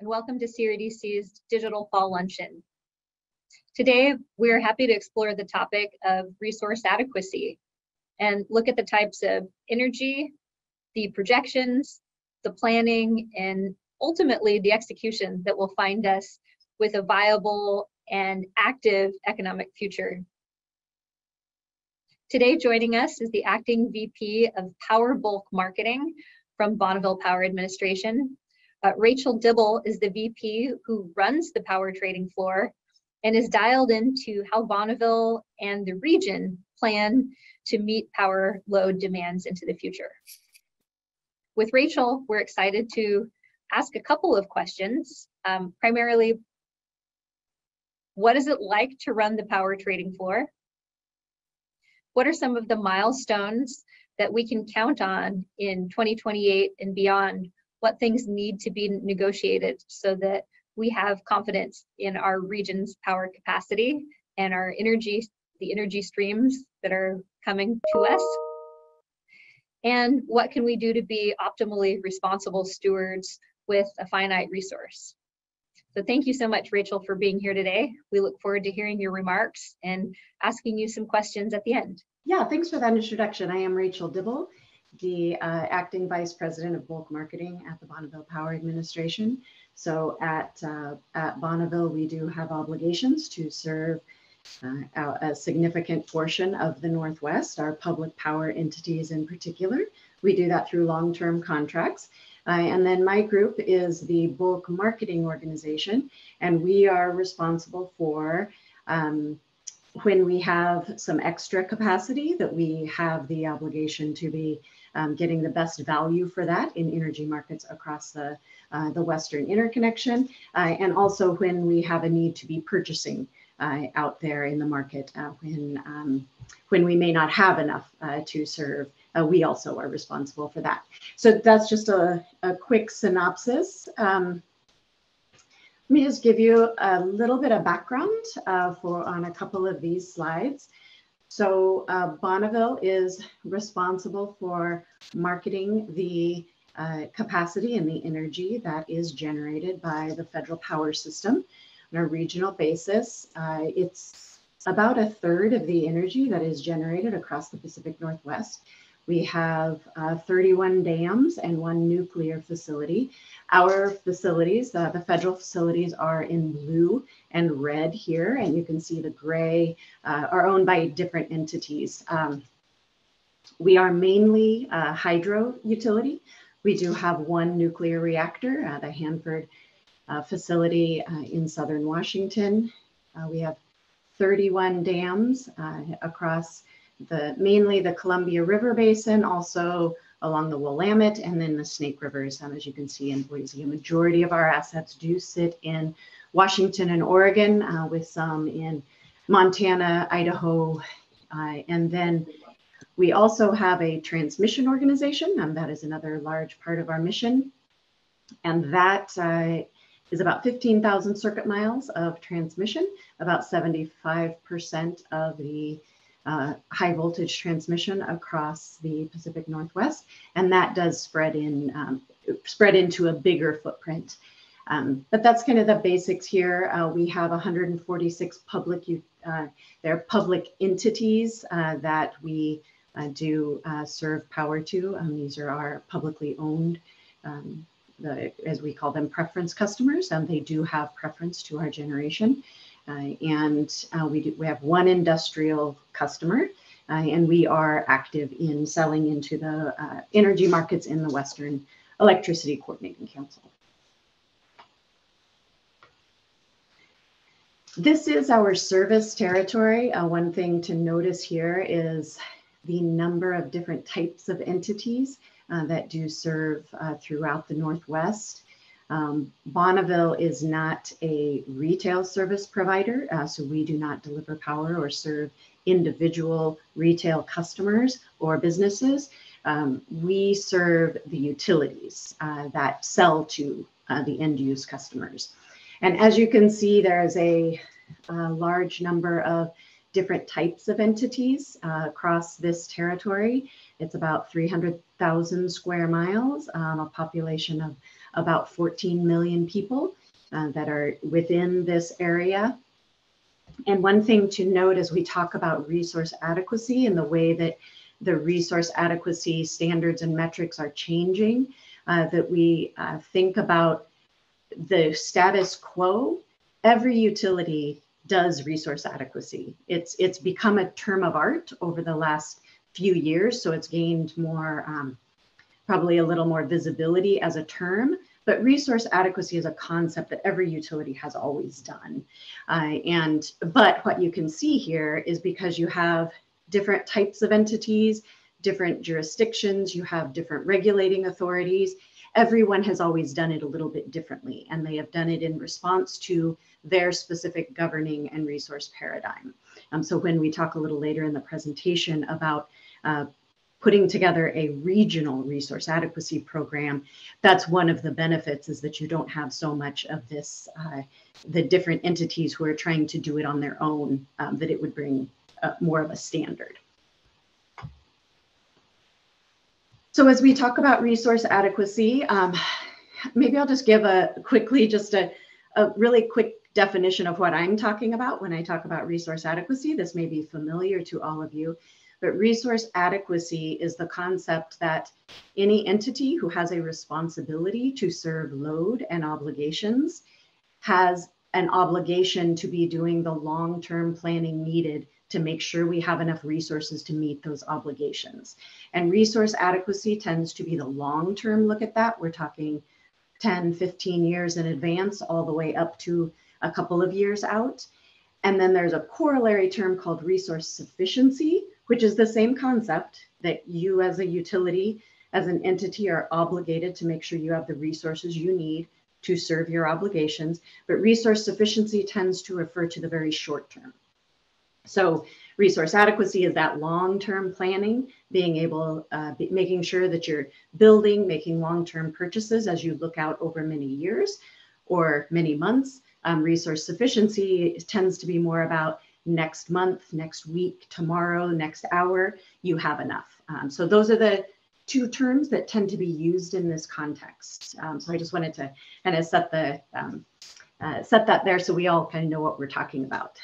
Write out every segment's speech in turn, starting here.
and welcome to CRDC's Digital Fall Luncheon. Today, we're happy to explore the topic of resource adequacy and look at the types of energy, the projections, the planning, and ultimately the execution that will find us with a viable and active economic future. Today, joining us is the Acting VP of Power Bulk Marketing from Bonneville Power Administration. Rachel Dibble is the VP who runs the power trading floor and is dialed into how Bonneville and the region plan to meet power load demands into the future. With Rachel, we're excited to ask a couple of questions. Primarily, what is it like to run the power trading floor? What are some of the milestones that we can count on in 2028 and beyond? What things need to be negotiated so that we have confidence in our region's power capacity and our energy, the energy streams that are coming to us? And what can we do to be optimally responsible stewards with a finite resource? So thank you so much, Rachel, for being here today. We look forward to hearing your remarks and asking you some questions at the end. Yeah, thanks for that introduction. I am Rachel Dibble, the Acting Vice President of Bulk Marketing at the Bonneville Power Administration. So at Bonneville, we do have obligations to serve a significant portion of the Northwest, our public power entities in particular. We do that through long-term contracts. And then my group is the Bulk Marketing Organization, and we are responsible for when we have some extra capacity that we have the obligation to be getting the best value for that in energy markets across the Western interconnection, and also when we have a need to be purchasing out there in the market when we may not have enough to serve. We also are responsible for that. So that's just a quick synopsis. Let me just give you a little bit of background on a couple of these slides. So Bonneville is responsible for marketing the capacity and the energy that is generated by the federal power system on a regional basis. It's about a third of the energy that is generated across the Pacific Northwest. We have 31 dams and 1 nuclear facility. Our facilities, the federal facilities, are in blue and red here, and you can see the gray are owned by different entities. We are mainly a hydro utility. We do have 1 nuclear reactor, the Hanford facility in southern Washington. We have 31 dams across mainly the Columbia River Basin, also along the Willamette, and then the Snake Rivers. As you can see in Boise, a majority of our assets do sit in Washington and Oregon, with some in Montana, Idaho, and then we also have a transmission organization, and that is another large part of our mission, and that is about 15,000 circuit miles of transmission, about 75% of the high voltage transmission across the Pacific Northwest, and that does spread into a bigger footprint. But that's kind of the basics here. We have 146 public entities that we do serve power to. These are our publicly owned, as we call them, preference customers, and they do have preference to our generation. We have 1 industrial customer, and we are active in selling into the energy markets in the Western Electricity Coordinating Council. This is our service territory. One thing to notice here is the number of different types of entities that do serve throughout the Northwest. Bonneville is not a retail service provider, so we do not deliver power or serve individual retail customers or businesses. We serve the utilities that sell to the end use customers. And as you can see, there is a large number of different types of entities across this territory. It's about 300,000 square miles, a population of about 14 million people. that are within this area. And one thing to note as we talk about resource adequacy and the way that the resource adequacy standards and metrics are changing, that we think about the status quo. Every utility does resource adequacy. It's become a term of art over the last few years, so it's gained more, probably a little more visibility as a term. But resource adequacy is a concept that every utility has always done. But what you can see here is because you have different types of entities, different jurisdictions, you have different regulating authorities, everyone has always done it a little bit differently, and they have done it in response to their specific governing and resource paradigm. So when we talk a little later in the presentation about putting together a regional resource adequacy program, that's one of the benefits, is that you don't have so much of this, the different entities who are trying to do it on their own, that it would bring more of a standard. So as we talk about resource adequacy, maybe I'll just give a really quick definition of what I'm talking about when I talk about resource adequacy. This may be familiar to all of you, but resource adequacy is the concept that any entity who has a responsibility to serve load and obligations has an obligation to be doing the long-term planning needed to make sure we have enough resources to meet those obligations. And resource adequacy tends to be the long-term look at that. We're talking 10, 15 years in advance, all the way up to a couple of years out. And then there's a corollary term called resource sufficiency, which is the same concept, that you as a utility, as an entity, are obligated to make sure you have the resources you need to serve your obligations. But resource sufficiency tends to refer to the very short term. So resource adequacy is that long-term planning, being able, making sure that you're making long-term purchases as you look out over many years or many months. Resource sufficiency tends to be more about next month, next week, tomorrow, next hour, you have enough. So those are the two terms that tend to be used in this context. So I just wanted to kind of set that there so we all kind of know what we're talking about.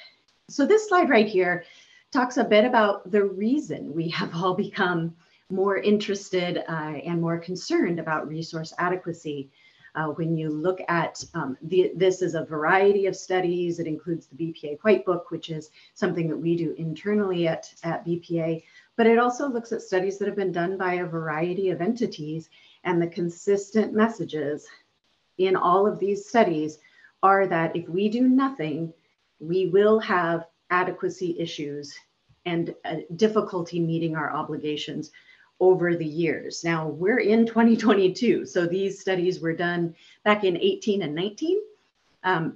So this slide right here talks a bit about the reason we have all become more interested and more concerned about resource adequacy. When you look at this is a variety of studies. It includes the BPA White Book, which is something that we do internally at BPA, but it also looks at studies that have been done by a variety of entities. And the consistent messages in all of these studies are that if we do nothing, we will have adequacy issues and difficulty meeting our obligations over the years. Now we're in 2022, so these studies were done back in 18 and 19,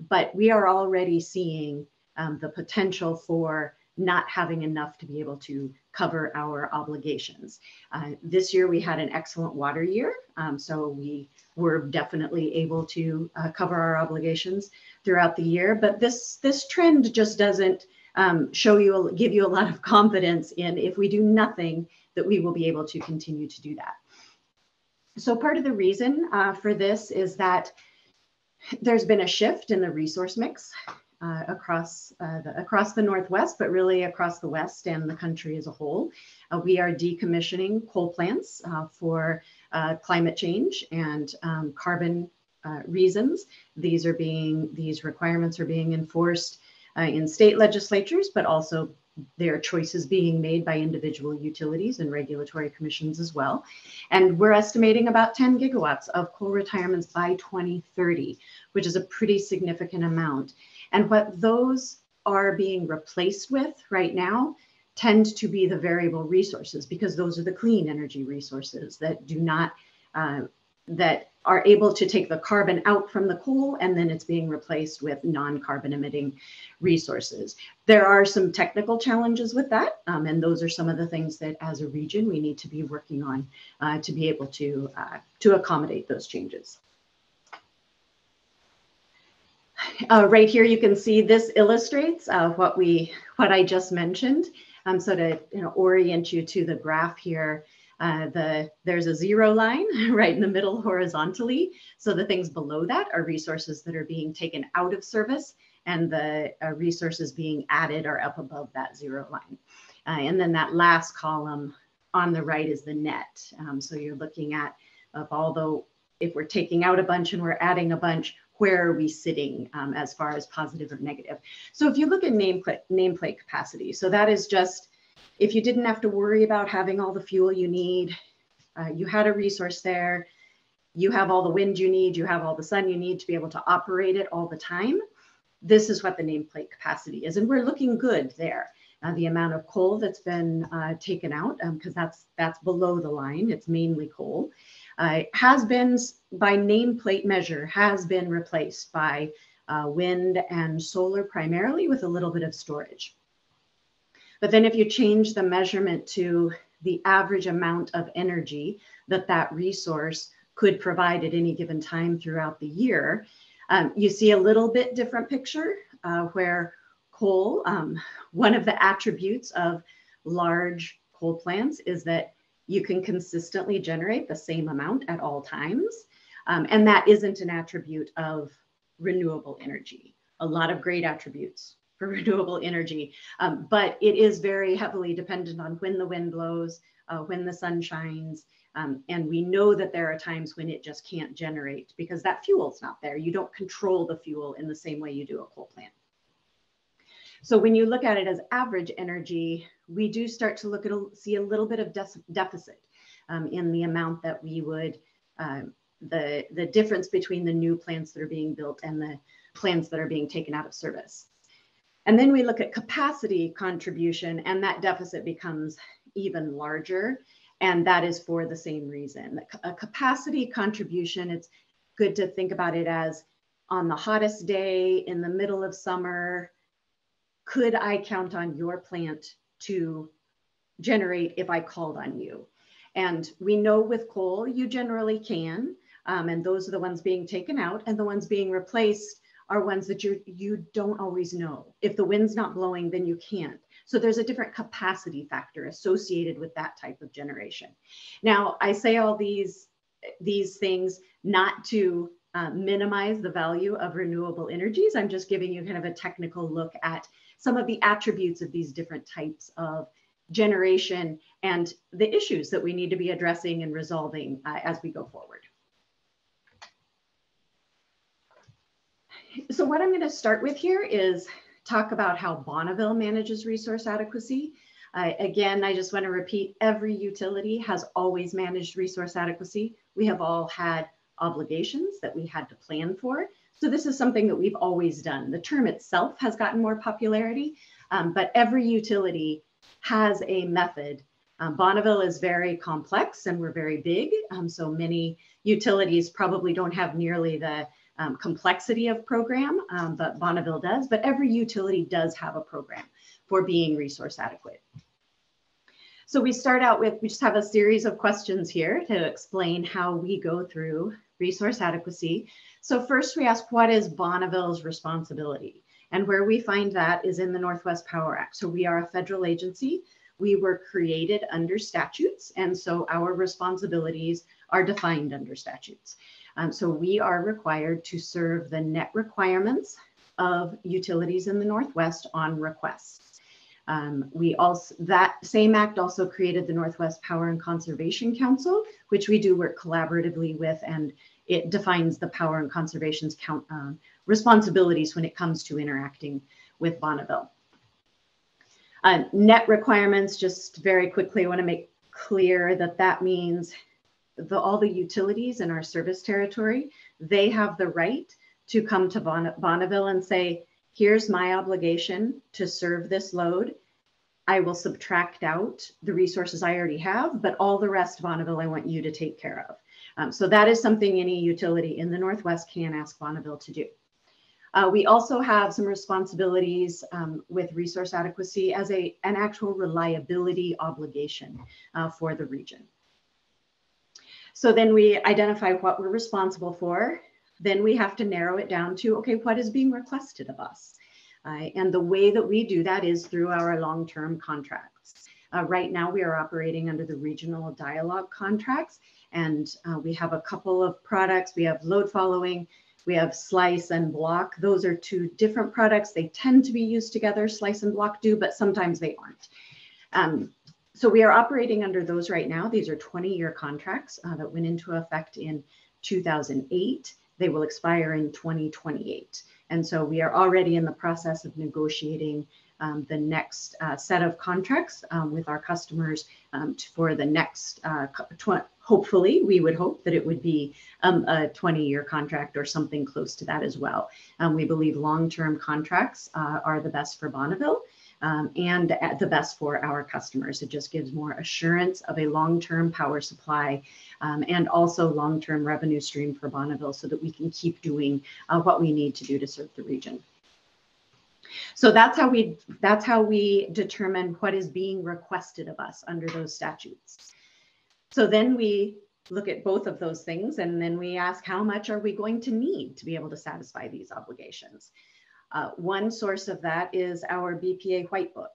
but we are already seeing the potential for not having enough to be able to cover our obligations. This year we had an excellent water year, so we were definitely able to cover our obligations throughout the year. But this trend just doesn't give you a lot of confidence in, if we do nothing, that we will be able to continue to do that. So part of the reason for this is that there's been a shift in the resource mix across the Northwest, but really across the West and the country as a whole. We are decommissioning coal plants for climate change and carbon reasons. These requirements are being enforced in state legislatures, but also there are choices being made by individual utilities and regulatory commissions as well. And we're estimating about 10 gigawatts of coal retirements by 2030, which is a pretty significant amount. And what those are being replaced with right now tend to be the variable resources, because those are the clean energy resources that do not, that are able to take the carbon out from the coal, and then it's being replaced with non-carbon emitting resources. There are some technical challenges with that, and those are some of the things that as a region we need to be working on to be able to accommodate those changes. Right here you can see this illustrates what I just mentioned. So to orient you to the graph here, There's a zero line right in the middle horizontally. So the things below that are resources that are being taken out of service, and the resources being added are up above that zero line. And then that last column on the right is the net. So you're looking at if we're taking out a bunch and we're adding a bunch, where are we sitting as far as positive or negative? So if you look at nameplate capacity, so that is just, if you didn't have to worry about having all the fuel you need, you had a resource there, you have all the wind you need, you have all the sun you need to be able to operate it all the time, this is what the nameplate capacity is. And we're looking good there. The amount of coal that's been taken out, because that's below the line, it's mainly coal, has been, by nameplate measure, has been replaced by wind and solar primarily, with a little bit of storage. But then if you change the measurement to the average amount of energy that resource could provide at any given time throughout the year, you see a little bit different picture where coal, one of the attributes of large coal plants is that you can consistently generate the same amount at all times. And that isn't an attribute of renewable energy. A lot of great attributes for renewable energy, but it is very heavily dependent on when the wind blows, when the sun shines, and we know that there are times when it just can't generate because that fuel's not there. You don't control the fuel in the same way you do a coal plant. So when you look at it as average energy, we do start to see a little bit of deficit in the amount that we would, the difference between the new plants that are being built and the plants that are being taken out of service. And then we look at capacity contribution, and that deficit becomes even larger. And that is for the same reason. A capacity contribution, it's good to think about it as, on the hottest day in the middle of summer, could I count on your plant to generate if I called on you? And we know with coal, you generally can. And those are the ones being taken out, and the ones being replaced are ones that you don't always know. If the wind's not blowing, then you can't. So there's a different capacity factor associated with that type of generation. Now, I say all these things not to minimize the value of renewable energies. I'm just giving you kind of a technical look at some of the attributes of these different types of generation and the issues that we need to be addressing and resolving as we go forward. So what I'm going to start with here is talk about how Bonneville manages resource adequacy. Again, I just want to repeat, every utility has always managed resource adequacy. We have all had obligations that we had to plan for. So this is something that we've always done. The term itself has gotten more popularity, but every utility has a method. Bonneville is very complex and we're very big. So many utilities probably don't have nearly the complexity of program, but Bonneville does. But every utility does have a program for being resource adequate. So we start out with, we just have a series of questions here to explain how we go through resource adequacy. So first we ask, what is Bonneville's responsibility? And where we find that is in the Northwest Power Act. So we are a federal agency. We were created under statutes, and so our responsibilities are defined under statutes. So we are required to serve the net requirements of utilities in the Northwest on request. That same act also created the Northwest Power and Conservation Council, which we do work collaboratively with, and it defines the Power and Conservation's responsibilities when it comes to interacting with Bonneville. Net requirements, just very quickly, I want to make clear that that means all the utilities in our service territory, they have the right to come to Bonneville and say, here's my obligation to serve this load. I will subtract out the resources I already have, but all the rest, Bonneville, I want you to take care of. So that is something any utility in the Northwest can ask Bonneville to do. We also have some responsibilities with resource adequacy as an actual reliability obligation for the region. So then we identify what we're responsible for. Then we have to narrow it down to, okay, what is being requested of us? And the way that we do that is through our long-term contracts. Right now, we are operating under the regional dialogue contracts, and we have a couple of products. We have load following, we have slice and block. Those are two different products. They tend to be used together, slice and block do, but sometimes they aren't. So we are operating under those right now. These are 20-year contracts that went into effect in 2008. They will expire in 2028. And so we are already in the process of negotiating the next set of contracts with our customers for the next, hopefully, we would hope that it would be a 20-year contract or something close to that as well. We believe long-term contracts are the best for Bonneville and the best for our customers. It just gives more assurance of a long-term power supply and also long-term revenue stream for Bonneville so that we can keep doing what we need to do to serve the region. So that's how we determine what is being requested of us under those statutes. So then we look at both of those things, and then we ask, how much are we going to need to be able to satisfy these obligations? One source of that is our BPA White Book.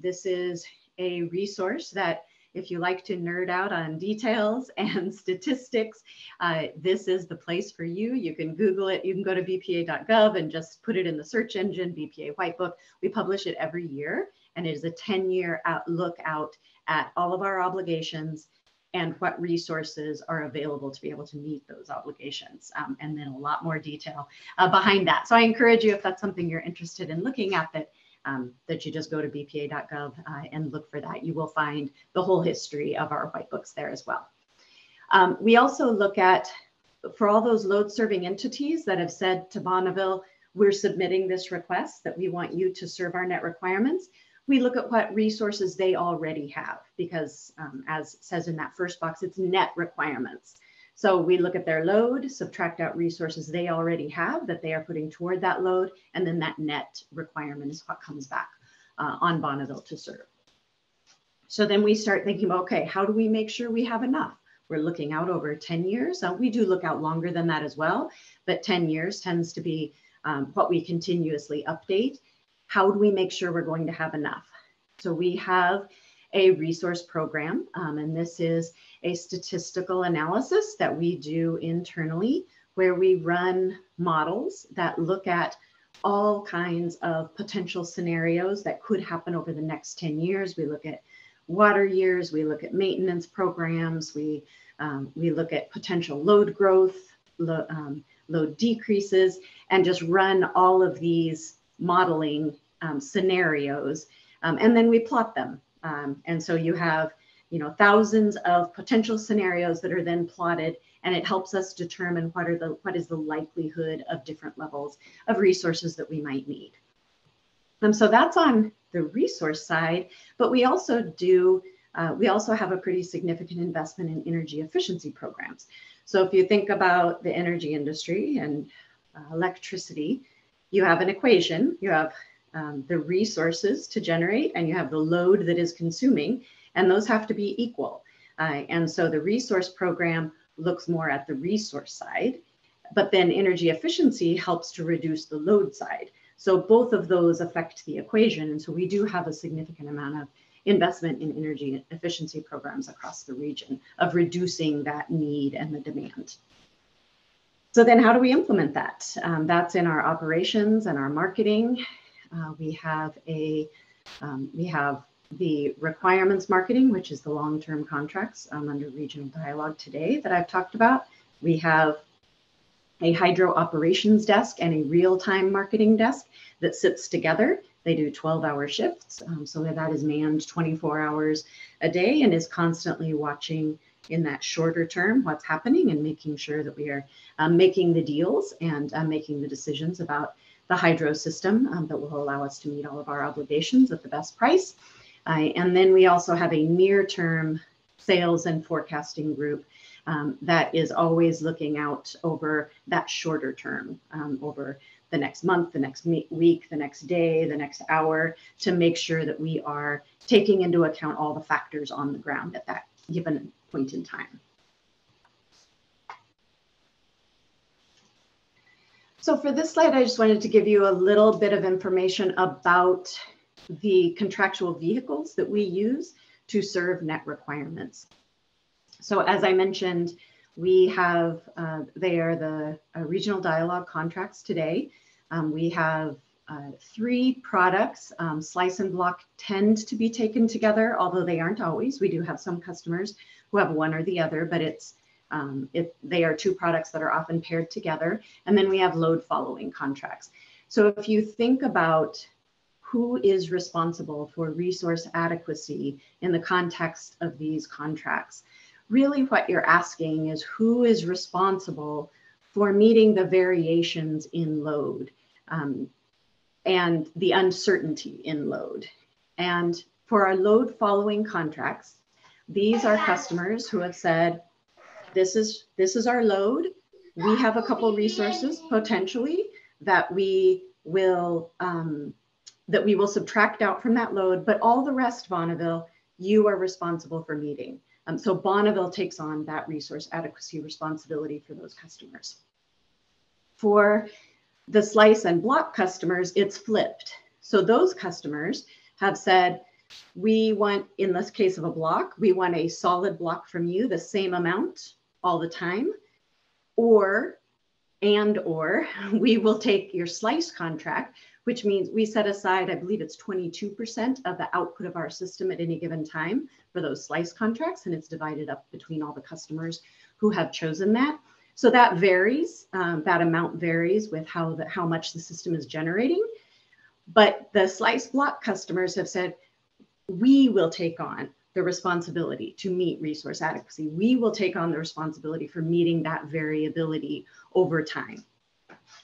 This is a resource that, if you like to nerd out on details and statistics, this is the place for you. You can Google it. You can go to bpa.gov and just put it in the search engine, BPA White Book. We publish it every year, and it is a 10-year look out at all of our obligations and what resources are available to be able to meet those obligations, and then a lot more detail behind that. So I encourage you, if that's something you're interested in looking at, that you just go to bpa.gov and look for that. You will find the whole history of our white books there as well. We also look at, for all those load serving entities that have said to Bonneville, we're submitting this request that we want you to serve our net requirements. We look at what resources they already have, because as it says in that first box, it's net requirements. So we look at their load, subtract out resources they already have that they are putting toward that load, and then that net requirement is what comes back on Bonneville to serve. So then we start thinking about, okay, how do we make sure we have enough? We're looking out over 10 years. We do look out longer than that as well, but 10 years tends to be what we continuously update. How do we make sure we're going to have enough? So we have a resource program, and this is a statistical analysis that we do internally, where we run models that look at all kinds of potential scenarios that could happen over the next 10 years. We look at water years, we look at maintenance programs, we look at potential load growth, load decreases, and just run all of these modeling scenarios, and then we plot them. And so you have, thousands of potential scenarios that are then plotted, and it helps us determine what is the likelihood of different levels of resources that we might need. So that's on the resource side, but we also have a pretty significant investment in energy efficiency programs. So if you think about the energy industry and electricity, you have an equation, you have the resources to generate, and you have the load that is consuming, and those have to be equal. And so the resource program looks more at the resource side, but then energy efficiency helps to reduce the load side. So both of those affect the equation. And so we do have a significant amount of investment in energy efficiency programs across the region of reducing that need and the demand. So then how do we implement that? That's in our operations and our marketing. We have the requirements marketing, which is the long-term contracts under regional dialogue today that I've talked about. We have a hydro operations desk and a real-time marketing desk that sits together. They do 12-hour shifts, so that is manned 24 hours a day and is constantly watching in that shorter term what's happening and making sure that we are making the deals and making the decisions about the hydro system that will allow us to meet all of our obligations at the best price. And then we also have a near-term sales and forecasting group that is always looking out over that shorter term, over the next month, the next week, the next day, the next hour, to make sure that we are taking into account all the factors on the ground at that given point in time. So for this slide, I just wanted to give you a little bit of information about the contractual vehicles that we use to serve net requirements. So as I mentioned, we have, they are the regional dialogue contracts today. We have 3 products. Slice and block tend to be taken together, although they aren't always. We do have some customers who have one or the other, but they are 2 products that are often paired together. And then we have load following contracts. So if you think about who is responsible for resource adequacy in the context of these contracts, really what you're asking is who is responsible for meeting the variations in load and the uncertainty in load. And for our load following contracts, these are customers who have said, this is our load. We have a couple resources potentially that we will subtract out from that load, but all the rest, Bonneville, you are responsible for meeting. So Bonneville takes on that resource adequacy responsibility for those customers. For the slice and block customers, it's flipped. So those customers have said, we want, in this case of a block, we want a solid block from you, the same amount all the time, or we will take your slice contract, which means we set aside, I believe it's 22% of the output of our system at any given time for those slice contracts, and it's divided up between all the customers who have chosen that. So that varies, that amount varies with how much the system is generating. But the slice block customers have said, we will take on the responsibility to meet resource adequacy. We will take on the responsibility for meeting that variability over time.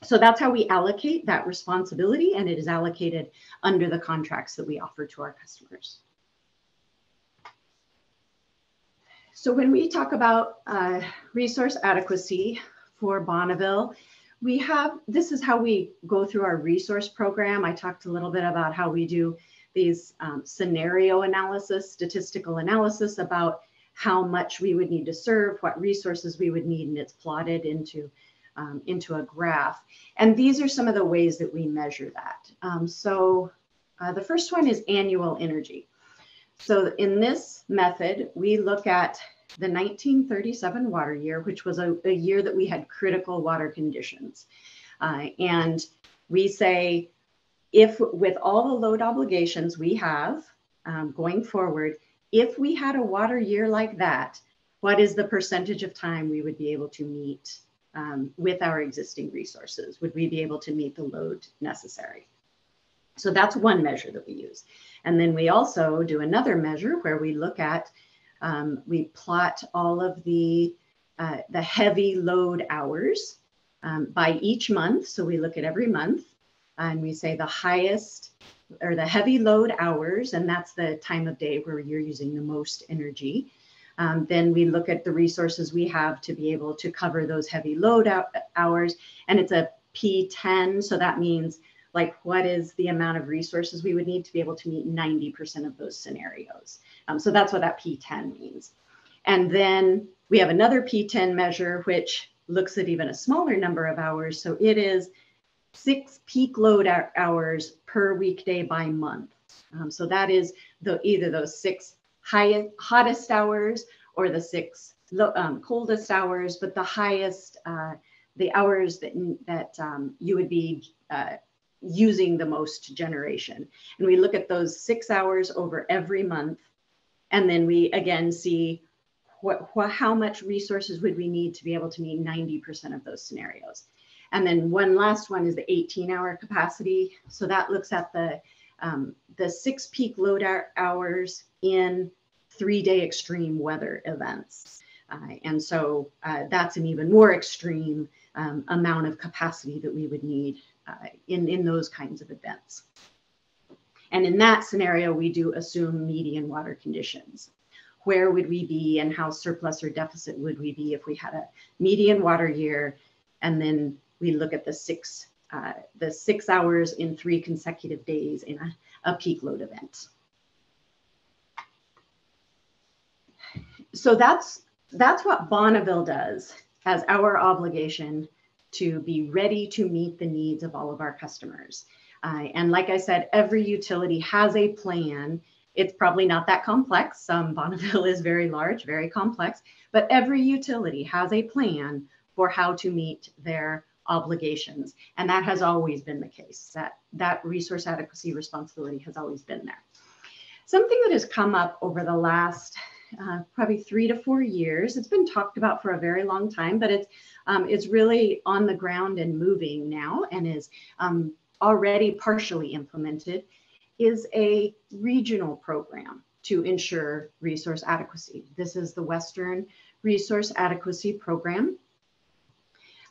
So that's how we allocate that responsibility, and it is allocated under the contracts that we offer to our customers. So when we talk about resource adequacy for Bonneville, this is how we go through our resource program. I talked a little bit about how we do these scenario analysis, statistical analysis about how much we would need to serve, what resources we would need, and it's plotted into a graph. And these are some of the ways that we measure that. The first one is annual energy. So in this method, we look at the 1937 water year, which was a year that we had critical water conditions. And we say, if with all the load obligations we have going forward, if we had a water year like that, what is the percentage of time we would be able to meet with our existing resources? Would we be able to meet the load necessary? So that's one measure that we use. And then we also do another measure where we look at, we plot all of the heavy load hours by each month. So we look at every month and we say the highest or the heavy load hours, and that's the time of day where you're using the most energy. Then we look at the resources we have to be able to cover those heavy load hours. And it's a P10. So that means like, what is the amount of resources we would need to be able to meet 90% of those scenarios? So that's what that P10 means. And then we have another P10 measure, which looks at even a smaller number of hours. So it is 6 peak load hours per weekday by month. So that is either those 6 hottest hours or the 6 coldest hours, but the highest, the hours that you would be using the most generation. And we look at those 6 hours over every month. And then we again see how much resources would we need to be able to meet 90% of those scenarios. And then one last one is the 18-hour capacity. So that looks at the 6 peak load hours in 3-day extreme weather events. And so that's an even more extreme amount of capacity that we would need in those kinds of events. And in that scenario, we do assume median water conditions. Where would we be and how surplus or deficit would we be if we had a median water year? And then we look at the 6 hours in 3 consecutive days in a peak load event. So that's what Bonneville does as our obligation to be ready to meet the needs of all of our customers. And like I said, every utility has a plan It's probably not that complex. Bonneville is very large, very complex, but every utility has a plan for how to meet their obligations. And that has always been the case. That resource adequacy responsibility has always been there. Something that has come up over the last probably 3 to 4 years, it's been talked about for a very long time, but it's really on the ground and moving now and is already partially implemented, is a regional program to ensure resource adequacy. This is the Western Resource Adequacy Program.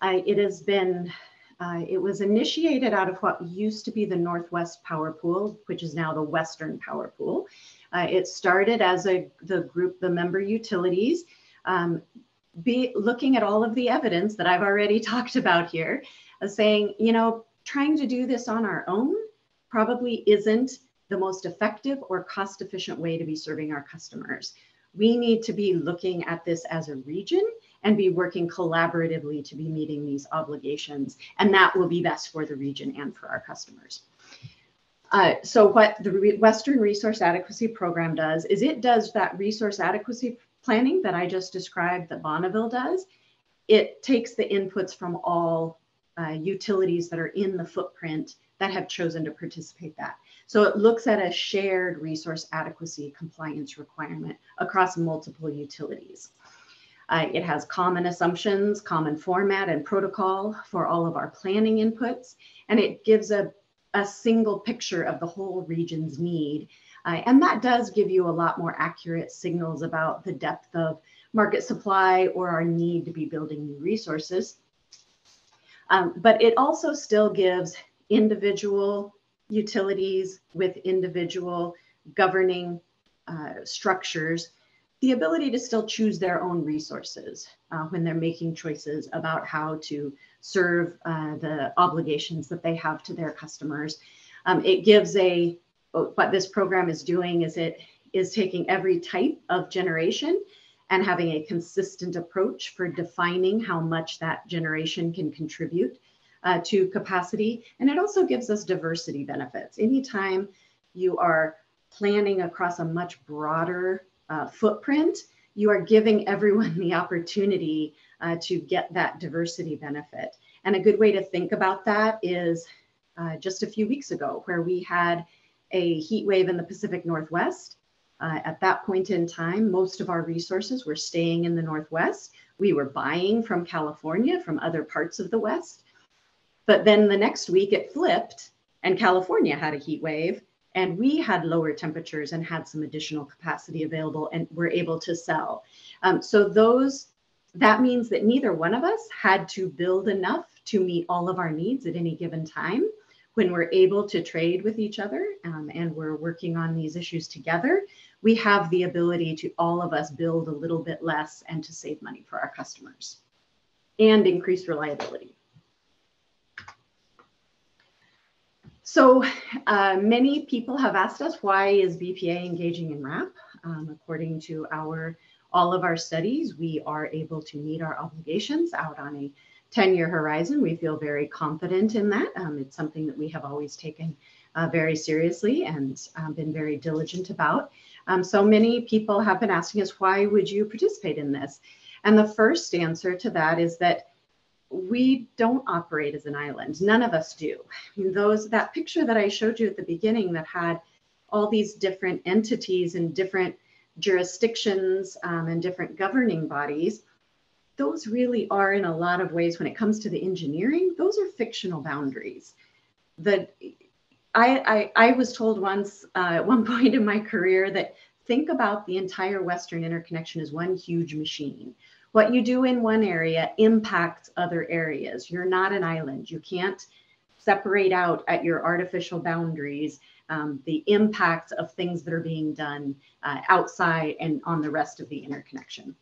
It was initiated out of what used to be the Northwest Power Pool, which is now the Western Power Pool. It started as the member utilities, looking at all of the evidence that I've already talked about here, saying, trying to do this on our own probably isn't the most effective or cost-efficient way to be serving our customers. We need to be looking at this as a region and be working collaboratively to be meeting these obligations. And that will be best for the region and for our customers. So what the Western Resource Adequacy Program does is it does that resource adequacy planning that I just described that Bonneville does. It takes the inputs from all utilities that are in the footprint that have chosen to participate that. So it looks at a shared resource adequacy compliance requirement across multiple utilities. It has common assumptions, common format and protocol for all of our planning inputs, and it gives a single picture of the whole region's need. And that does give you a lot more accurate signals about the depth of market supply or our need to be building new resources. But it also still gives individual utilities with individual governing structures the ability to still choose their own resources when they're making choices about how to serve the obligations that they have to their customers. It gives what this program is doing is it is taking every type of generation and having a consistent approach for defining how much that generation can contribute to capacity. And it also gives us diversity benefits. Anytime you are planning across a much broader footprint, you are giving everyone the opportunity to get that diversity benefit. And a good way to think about that is just a few weeks ago, where we had a heat wave in the Pacific Northwest. At that point in time, most of our resources were staying in the Northwest. We were buying from California, from other parts of the West. But then the next week it flipped and California had a heat wave and we had lower temperatures and had some additional capacity available and were able to sell. So that means that neither one of us had to build enough to meet all of our needs at any given time. When we're able to trade with each other and we're working on these issues together, we have the ability to all of us build a little bit less and to save money for our customers and increase reliability. So many people have asked us, why is BPA engaging in RAP? According to all of our studies, we are able to meet our obligations out on a 10-year horizon. We feel very confident in that. It's something that we have always taken very seriously and been very diligent about. So many people have been asking us, why would you participate in this? And the first answer to that is that we don't operate as an island. None of us do. That picture that I showed you at the beginning that had all these different entities and different jurisdictions and different governing bodies, those really are, in a lot of ways, when it comes to the engineering, those are fictional boundaries. I was told once at one point in my career that think about the entire Western interconnection as one huge machine. What you do in one area impacts other areas. You're not an island. You can't separate out at your artificial boundaries the impacts of things that are being done outside and on the rest of the interconnection.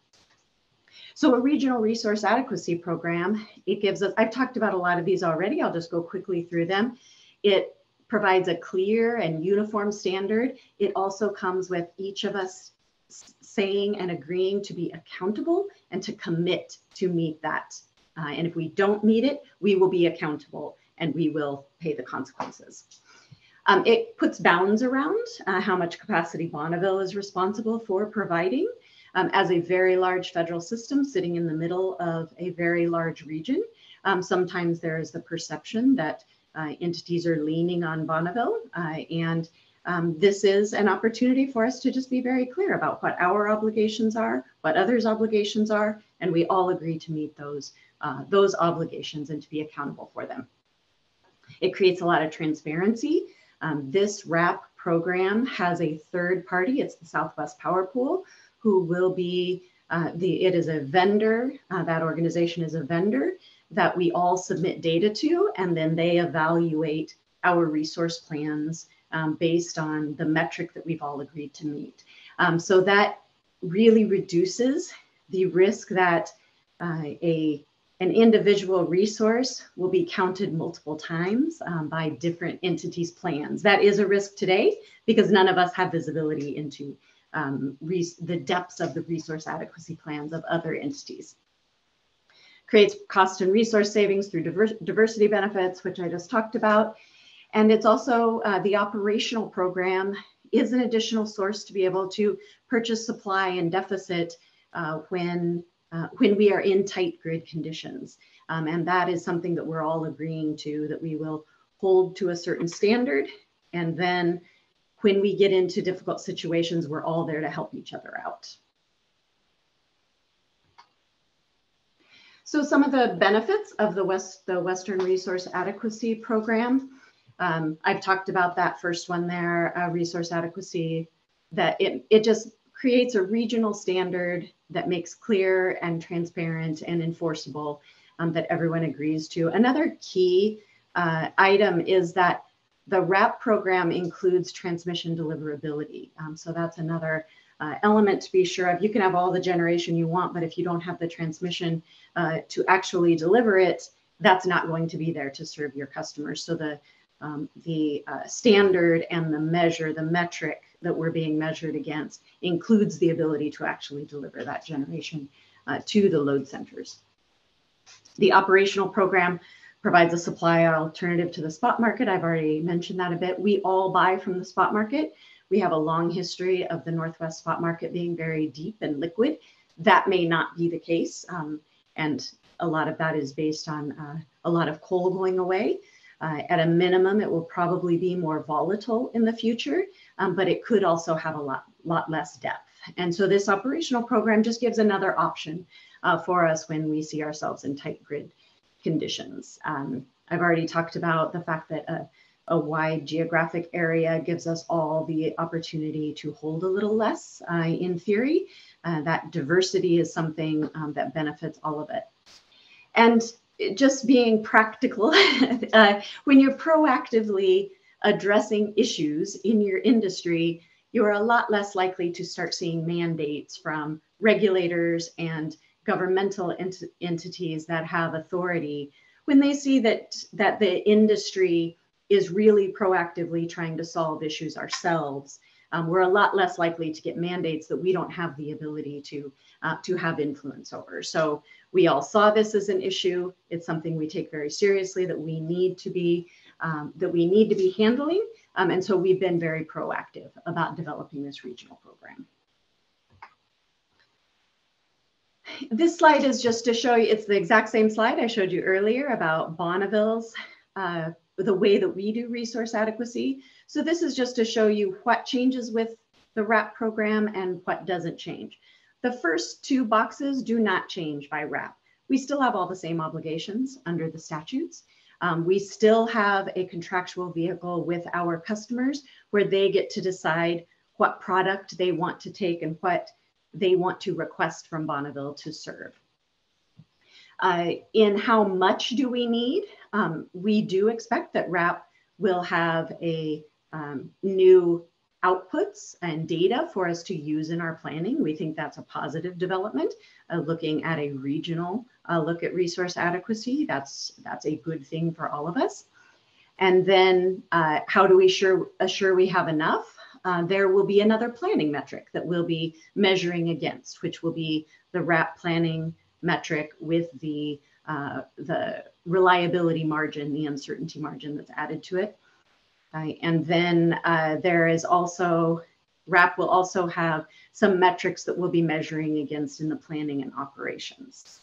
So a regional resource adequacy program, it gives us, I've talked about a lot of these already. I'll just go quickly through them. It provides a clear and uniform standard. It also comes with each of us saying and agreeing to be accountable and to commit to meet that. And if we don't meet it, we will be accountable and we will pay the consequences. It puts bounds around how much capacity Bonneville is responsible for providing. As a very large federal system sitting in the middle of a very large region, sometimes there is the perception that entities are leaning on Bonneville, and this is an opportunity for us to just be very clear about what our obligations are, what others' obligations are, and we all agree to meet those obligations and to be accountable for them. It creates a lot of transparency. This RAP program has a third party, it's the Southwest Power Pool, who will be, it is a vendor, that organization is a vendor that we all submit data to, and then they evaluate our resource plans based on the metric that we've all agreed to meet. So that really reduces the risk that an individual resource will be counted multiple times by different entities' plans. That is a risk today because none of us have visibility into the depths of the resource adequacy plans of other entities. Creates cost and resource savings through diversity benefits, which I just talked about. And it's also the operational program is an additional source to be able to purchase supply and deficit when we are in tight grid conditions. And that is something that we're all agreeing to, that we will hold to a certain standard. And then when we get into difficult situations, we're all there to help each other out. So some of the benefits of the Western Resource Adequacy Program, I've talked about that first one there, resource adequacy, that it just creates a regional standard that makes clear and transparent and enforceable that everyone agrees to. Another key item is that the RAP program includes transmission deliverability. So that's another element to be sure of. You can have all the generation you want, but if you don't have the transmission to actually deliver it, that's not going to be there to serve your customers. So the standard and the measure, the metric that we're being measured against includes the ability to actually deliver that generation to the load centers. The operational program provides a supply alternative to the spot market. I've already mentioned that a bit. We all buy from the spot market. We have a long history of the Northwest spot market being very deep and liquid. That may not be the case. And a lot of that is based on a lot of coal going away. At a minimum, it will probably be more volatile in the future, but it could also have a lot less depth. And so this operational program just gives another option for us when we see ourselves in tight grid conditions. I've already talked about the fact that a wide geographic area gives us all the opportunity to hold a little less in theory. That diversity is something that benefits all of it. And just being practical, when you're proactively addressing issues in your industry, you're a lot less likely to start seeing mandates from regulators and governmental entities that have authority when they see that the industry is really proactively trying to solve issues ourselves. We're a lot less likely to get mandates that we don't have the ability to have influence over. So we all saw this as an issue. It's something we take very seriously, that we need to be handling. And so we've been very proactive about developing this regional program. This slide is just to show you, it's the exact same slide I showed you earlier about Bonneville's, the way that we do resource adequacy. So this is just to show you what changes with the RAP program and what doesn't change. The first two boxes do not change by RAP. We still have all the same obligations under the statutes. We still have a contractual vehicle with our customers where they get to decide what product they want to take and what they want to request from Bonneville to serve. In how much do we need? We do expect that RAP will have a new outputs and data for us to use in our planning. We think that's a positive development. Looking at a regional look at resource adequacy, that's a good thing for all of us. And then how do we assure we have enough? There will be another planning metric that we'll be measuring against, which will be the RAP planning metric with the reliability margin, the uncertainty margin that's added to it. And then there is also, RAP will also have some metrics that we'll be measuring against in the planning and operations.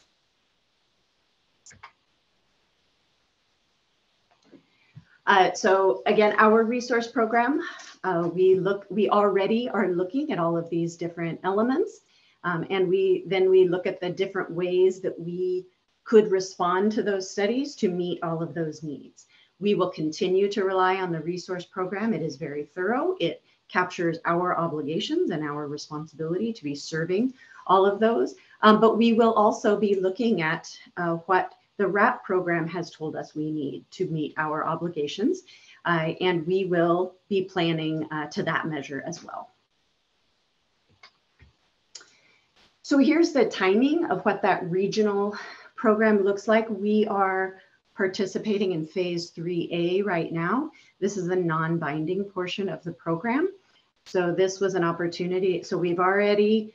So again, our resource program, we already are looking at all of these different elements. And we look at the different ways that we could respond to those studies to meet all of those needs. We will continue to rely on the resource program. It is very thorough. It captures our obligations and our responsibility to be serving all of those. But we will also be looking at what the RAP program has told us we need to meet our obligations. And we will be planning to that measure as well. So here's the timing of what that regional program looks like. We are participating in phase 3A right now. This is the non-binding portion of the program. So this was an opportunity. So we've already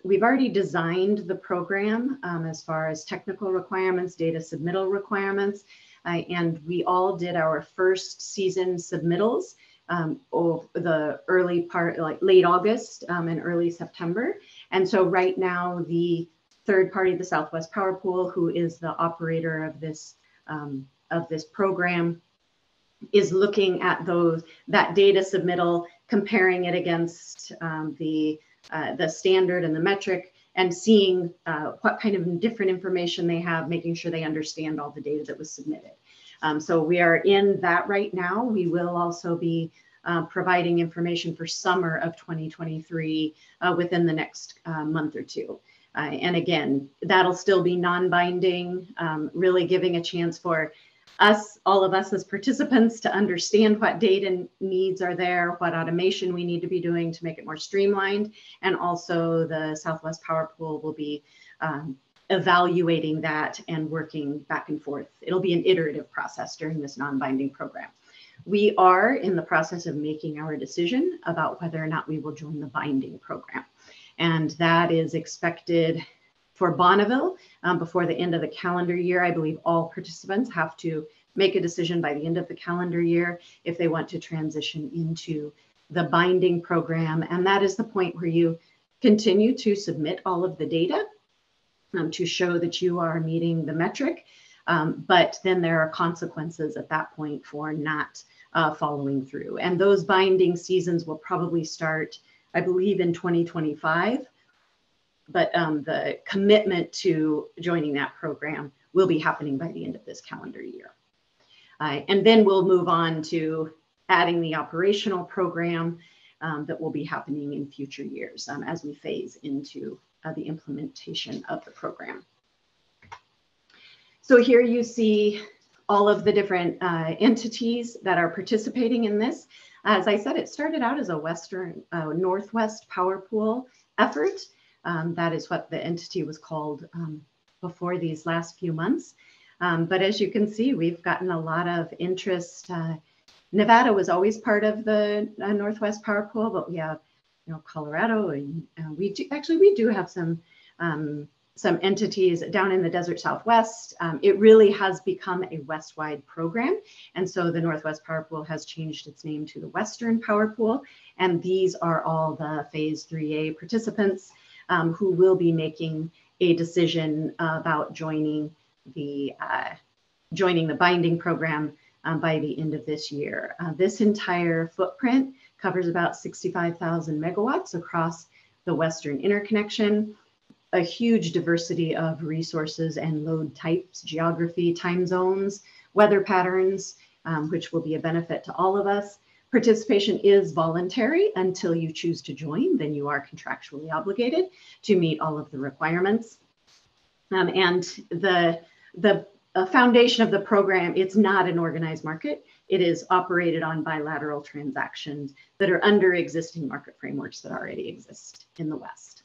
designed the program as far as technical requirements, data submittal requirements, and we all did our first season submittals of the early part, like late August and early September. And so right now, the third party, the Southwest Power Pool, who is the operator of this program, is looking at that data submittal, comparing it against the standard and the metric, and seeing what kind of different information they have, making sure they understand all the data that was submitted. So we are in that right now. We will also be providing information for summer of 2023 within the next month or two. And again, that'll still be non-binding, really giving a chance for us, all of us as participants, to understand what data needs are there, what automation we need to be doing to make it more streamlined. And also the Southwest Power Pool will be evaluating that and working back and forth. It'll be an iterative process during this non-binding program. We are in the process of making our decision about whether or not we will join the binding program. And that is expected for Bonneville before the end of the calendar year. I believe all participants have to make a decision by the end of the calendar year if they want to transition into the binding program. And that is the point where you continue to submit all of the data to show that you are meeting the metric. But then there are consequences at that point for not following through. And those binding seasons will probably start, I believe, in 2025. But the commitment to joining that program will be happening by the end of this calendar year. And then we'll move on to adding the operational program that will be happening in future years as we phase into the implementation of the program. So here you see all of the different entities that are participating in this. As I said, it started out as a Northwest Power Pool effort. That is what the entity was called before these last few months. But as you can see, we've gotten a lot of interest. Nevada was always part of the Northwest Power Pool, but we have, Colorado, and we do have some entities down in the desert Southwest. It really has become a West-wide program. And so the Northwest Power Pool has changed its name to the Western Power Pool. And these are all the phase 3A participants who will be making a decision about joining the binding program by the end of this year. This entire footprint covers about 65,000 megawatts across the Western interconnection, a huge diversity of resources and load types, geography, time zones, weather patterns, which will be a benefit to all of us. Participation is voluntary until you choose to join, then you are contractually obligated to meet all of the requirements. And the foundation of the program, it's not an organized market. It is operated on bilateral transactions that are under existing market frameworks that already exist in the West.